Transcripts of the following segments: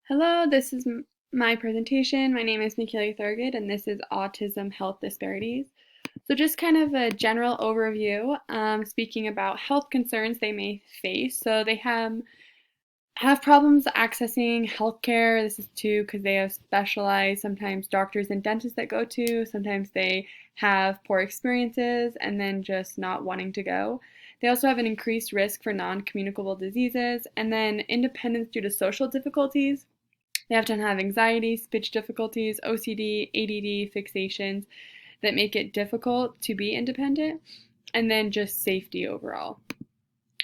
Hello, this is my presentation. My name is Michaela Thurgood, and this is Autism Health Disparities. So just kind of a general overview, speaking about health concerns they may face. So they have problems accessing healthcare. This is too because they have specialized, sometimes doctors and dentists that go to. Sometimes they have poor experiences and then just not wanting to go. They also have an increased risk for non-communicable diseases, and then independence due to social difficulties. They often have anxiety, speech difficulties, OCD, ADD, fixations that make it difficult to be independent, and then just safety overall.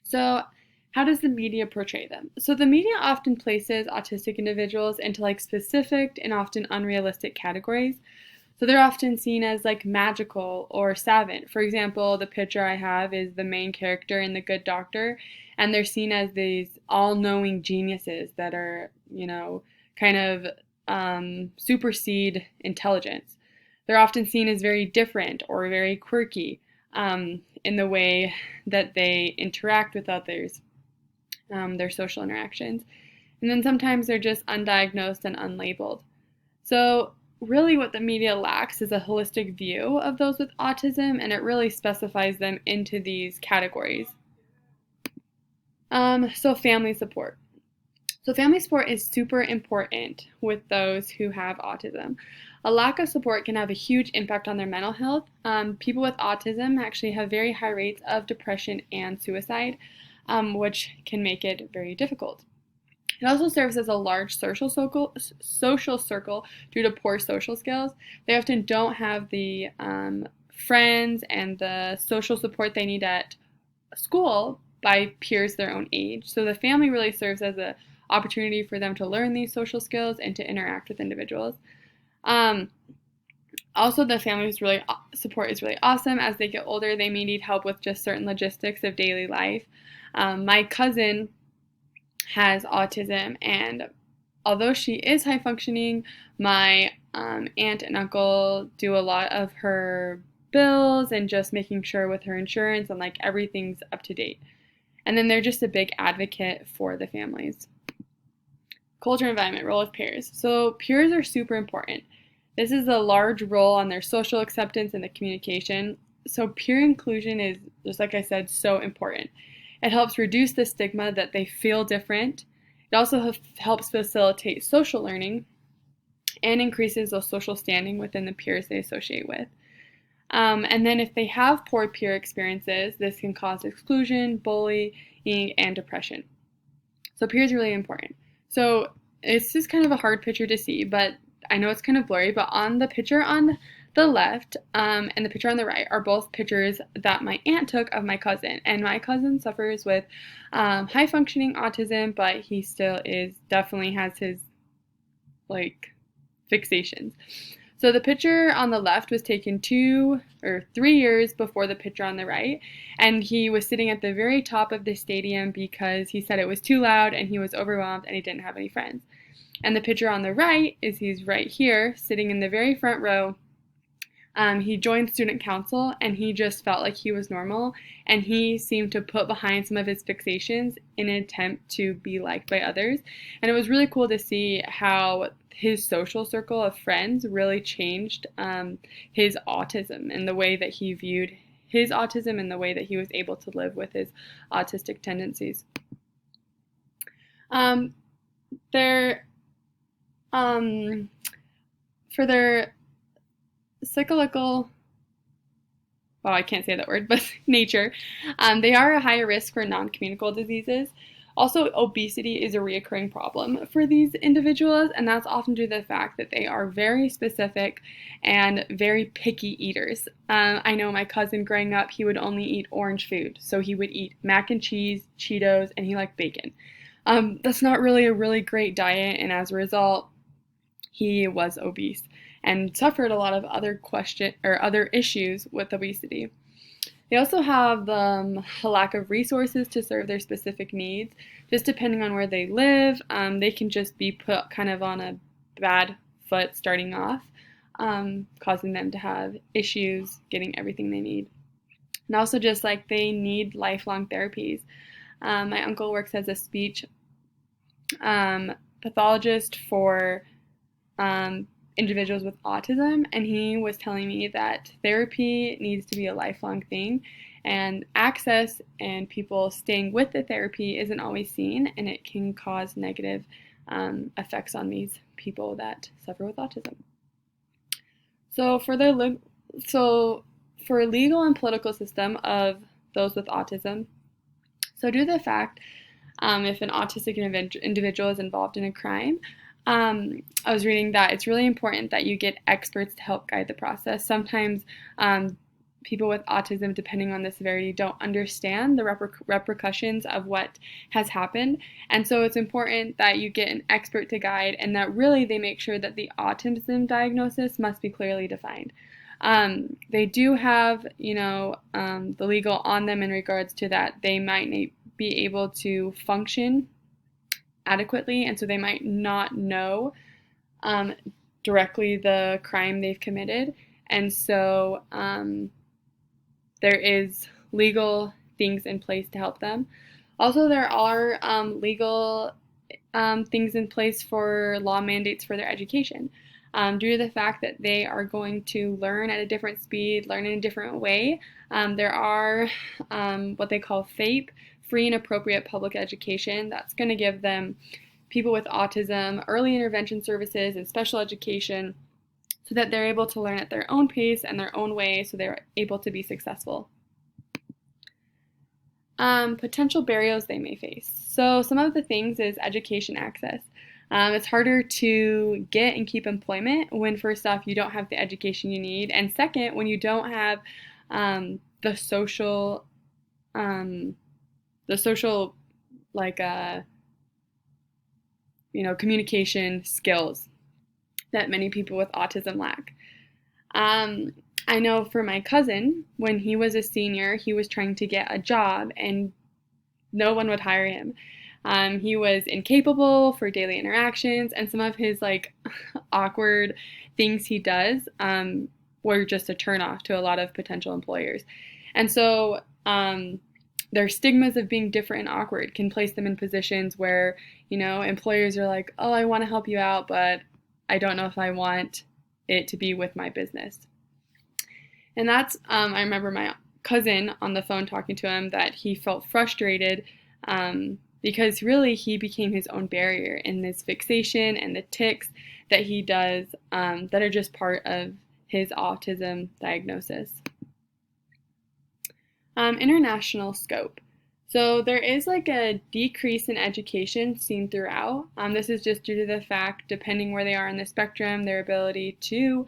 So, how does the media portray them? So, the media often places autistic individuals into like specific and often unrealistic categories. So, they're often seen as like magical or savant. For example, the picture I have is the main character in The Good Doctor, and they're seen as these all knowing geniuses that are, kind of supersede intelligence. They're often seen as very different or very quirky in the way that they interact with others, their social interactions. And then sometimes they're just undiagnosed and unlabeled. So, really, what the media lacks is a holistic view of those with autism, and it really specifies them into these categories. So, family support. So family support is super important with those who have autism. A lack of support can have a huge impact on their mental health. People with autism actually have very high rates of depression and suicide, which can make it very difficult. It also serves as a large social circle due to poor social skills. They often don't have the friends and the social support they need at school by peers their own age. So the family really serves as a opportunity for them to learn these social skills and to interact with individuals. Um, Also, the family's support is really awesome. As they get older, they may need help with just certain logistics of daily life. My cousin has autism, and although she is high functioning, my aunt and uncle do a lot of her bills and just making sure with her insurance and like everything's up to date. And then they're just a big advocate for the families. Culture environment, role of peers. So peers are super important. This is a large role on their social acceptance and the communication. So peer inclusion is, just like I said, so important. It helps reduce the stigma that they feel different. It also helps facilitate social learning and increases the social standing within the peers they associate with. And then if they have poor peer experiences, this can cause exclusion, bullying, and depression. So peer is really important. So it's just kind of a hard picture to see, but I know it's kind of blurry, but on the picture on the left and the picture on the right are both pictures that my aunt took of my cousin. And my cousin suffers with high functioning autism, but he still definitely has his like fixations. So the picture on the left was taken 2 or 3 years before the picture on the right, and he was sitting at the very top of the stadium because he said it was too loud and he was overwhelmed and he didn't have any friends. And the picture on the right is he's right here, sitting in the very front row. He joined student council and he just felt like he was normal, and he seemed to put behind some of his fixations in an attempt to be liked by others. And it was really cool to see how his social circle of friends really changed his autism and the way that he viewed his autism and the way that he was able to live with his autistic tendencies. Um, their for their cyclical, well, I can't say that word, but nature, they are a higher risk for non-communicable diseases. Also, obesity is a reoccurring problem for these individuals, and that's often due to the fact that they are very specific and very picky eaters. I know my cousin growing up, he would only eat orange food, so he would eat mac and cheese, Cheetos, and he liked bacon. That's not really a really great diet, and as a result, he was obese and suffered a lot of other issues with obesity. They also have a lack of resources to serve their specific needs. Just depending on where they live, they can just be put kind of on a bad foot starting off, causing them to have issues getting everything they need. And also just like they need lifelong therapies. My uncle works as a speech pathologist for individuals with autism, and he was telling me that therapy needs to be a lifelong thing, and access and people staying with the therapy isn't always seen, and it can cause negative effects on these people that suffer with autism. So for legal and political system of those with autism, so due to the fact if an autistic individual is involved in a crime, I was reading that it's really important that you get experts to help guide the process. Sometimes people with autism, depending on the severity, don't understand the repercussions of what has happened. And so it's important that you get an expert to guide, and that really they make sure that the autism diagnosis must be clearly defined. They do have, the legal on them in regards to that. They might be able to function adequately, and so they might not know directly the crime they've committed. And so there is legal things in place to help them. Also, there are legal things in place for law mandates for their education. Due to the fact that they are going to learn at a different speed, learn in a different way, there are what they call FAPE, free and appropriate public education. That's going to give them, people with autism, early intervention services and special education so that they're able to learn at their own pace and their own way, so they're able to be successful. Potential barriers they may face. So some of the things is education access. It's harder to get and keep employment when, first off, you don't have the education you need, and second, when you don't have the social communication skills that many people with autism lack. I know for my cousin, when he was a senior, he was trying to get a job and no one would hire him. He was incapable for daily interactions, and some of his awkward things he does were just a turnoff to a lot of potential employers. And so their stigmas of being different and awkward can place them in positions where, employers are like, oh, I want to help you out, but I don't know if I want it to be with my business. And that's, I remember my cousin on the phone talking to him that he felt frustrated because really he became his own barrier in this fixation and the tics that he does that are just part of his autism diagnosis. International scope. So there is a decrease in education seen throughout. This is just due to the fact, depending where they are in the spectrum, their ability to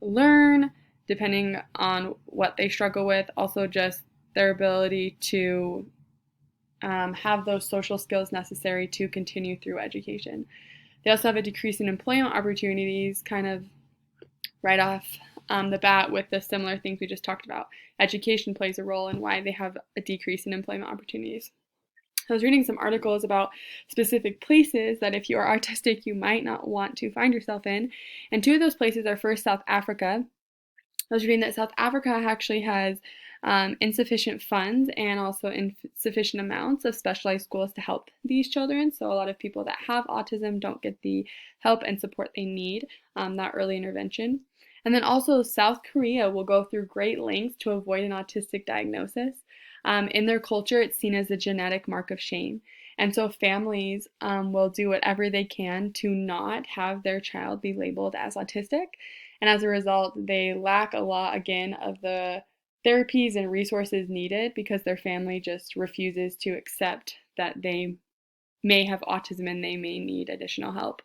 learn, depending on what they struggle with, also just their ability to have those social skills necessary to continue through education. They also have a decrease in employment opportunities, kind of right off the bat with the similar things we just talked about. Education plays a role in why they have a decrease in employment opportunities. I was reading some articles about specific places that if you are autistic, you might not want to find yourself in. And two of those places are first South Africa. I was reading that South Africa actually has insufficient funds and also insufficient amounts of specialized schools to help these children. So a lot of people that have autism don't get the help and support they need, that early intervention. And then also South Korea will go through great lengths to avoid an autistic diagnosis. In their culture, it's seen as a genetic mark of shame. And so families will do whatever they can to not have their child be labeled as autistic. And as a result, they lack a lot, again, of the therapies and resources needed because their family just refuses to accept that they may have autism and they may need additional help.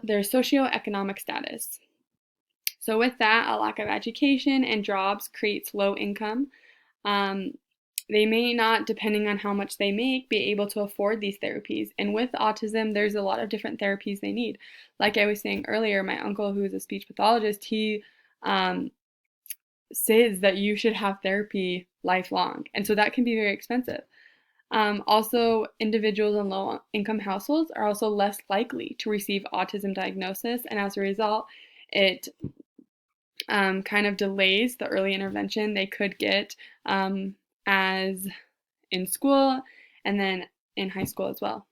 Their socioeconomic status. So with that, a lack of education and jobs creates low income. They may not, depending on how much they make, be able to afford these therapies. And with autism, there's a lot of different therapies they need. Like I was saying earlier, my uncle, who is a speech pathologist, he says that you should have therapy lifelong. And so that can be very expensive. Also, individuals in low-income households are also less likely to receive autism diagnosis, and as a result, it kind of delays the early intervention they could get as in school and then in high school as well.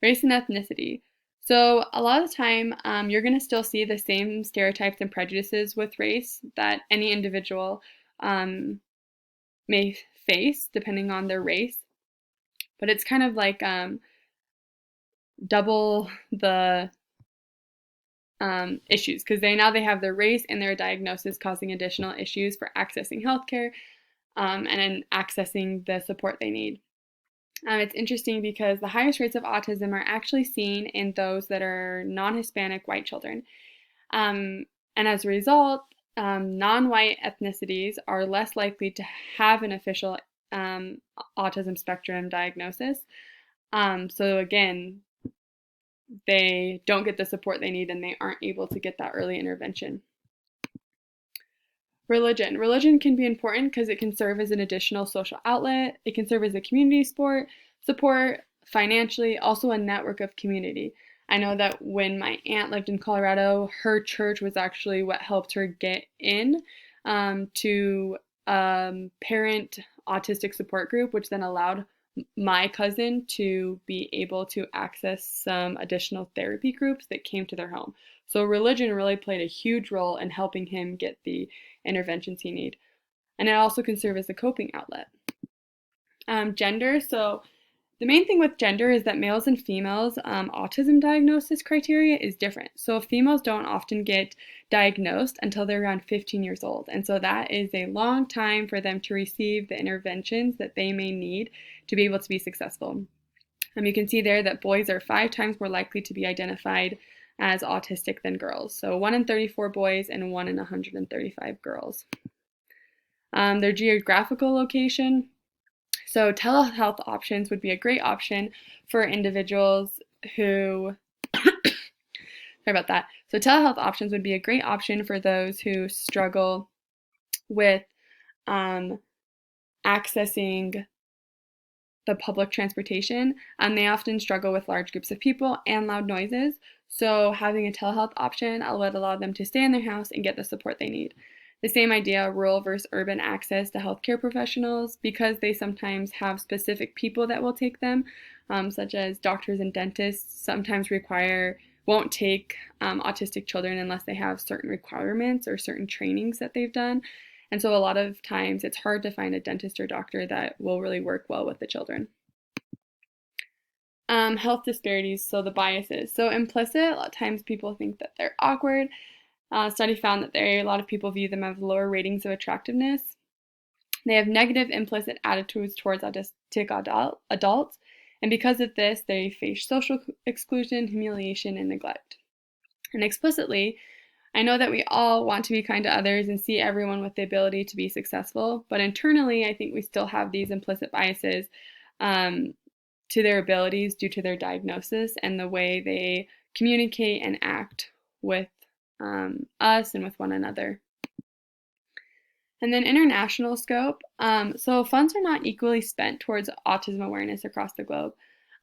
Race and ethnicity. So a lot of the time, you're going to still see the same stereotypes and prejudices with race that any individual may face depending on their race. But it's kind of like double the issues, because they have their race and their diagnosis causing additional issues for accessing healthcare and in accessing the support they need. It's interesting because the highest rates of autism are actually seen in those that are non-Hispanic white children. And as a result, non-white ethnicities are less likely to have an official autism spectrum diagnosis. So again, they don't get the support they need and they aren't able to get that early intervention. Religion. Religion can be important because it can serve as an additional social outlet. It can serve as a community support financially, also a network of community. I know that when my aunt lived in Colorado, her church was actually what helped her get in to parent autistic support group, which then allowed my cousin to be able to access some additional therapy groups that came to their home. So religion really played a huge role in helping him get the interventions he needed. And it also can serve as a coping outlet. Gender. So the main thing with gender is that males and females autism diagnosis criteria is different. So females don't often get diagnosed until they're around 15 years old. And so that is a long time for them to receive the interventions that they may need to be able to be successful. You can see there that boys are 5 times more likely to be identified as autistic than girls. So 1 in 34 boys and 1 in 135 girls. Their geographical location. So telehealth options would be a great option for individuals who, sorry about that. So telehealth options would be a great option for those who struggle with accessing the public transportation. They often struggle with large groups of people and loud noises. So having a telehealth option would allow them to stay in their house and get the support they need. The same idea, rural versus urban access to healthcare professionals, because they sometimes have specific people that will take them, such as doctors and dentists, sometimes won't take autistic children unless they have certain requirements or certain trainings that they've done. And so a lot of times it's hard to find a dentist or doctor that will really work well with the children. Health disparities, so the biases. So implicit, a lot of times people think that they're awkward. Study found that a lot of people view them as lower ratings of attractiveness. They have negative implicit attitudes towards autistic adults, and because of this, they face social exclusion, humiliation, and neglect. And explicitly, I know that we all want to be kind to others and see everyone with the ability to be successful, but internally, I think we still have these implicit biases to their abilities due to their diagnosis and the way they communicate and act with us and with one another. And then international scope. So funds are not equally spent towards autism awareness across the globe.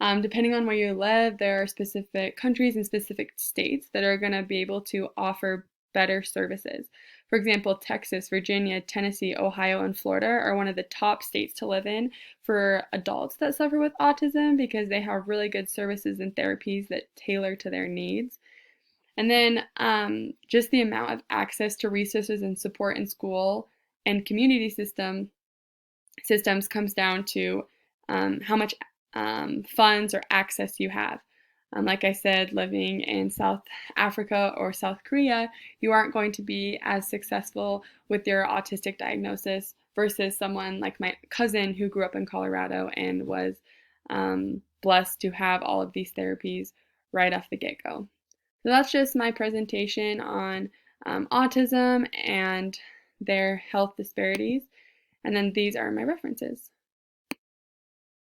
Depending on where you live, there are specific countries and specific states that are going to be able to offer better services. For example, Texas, Virginia, Tennessee, Ohio, and Florida are one of the top states to live in for adults that suffer with autism because they have really good services and therapies that tailor to their needs. And then just the amount of access to resources and support in school and community systems comes down to how much funds or access you have. Like I said, living in South Africa or South Korea, you aren't going to be as successful with your autistic diagnosis versus someone like my cousin who grew up in Colorado and was blessed to have all of these therapies right off the get-go. So that's just my presentation on autism and their health disparities. And then these are my references.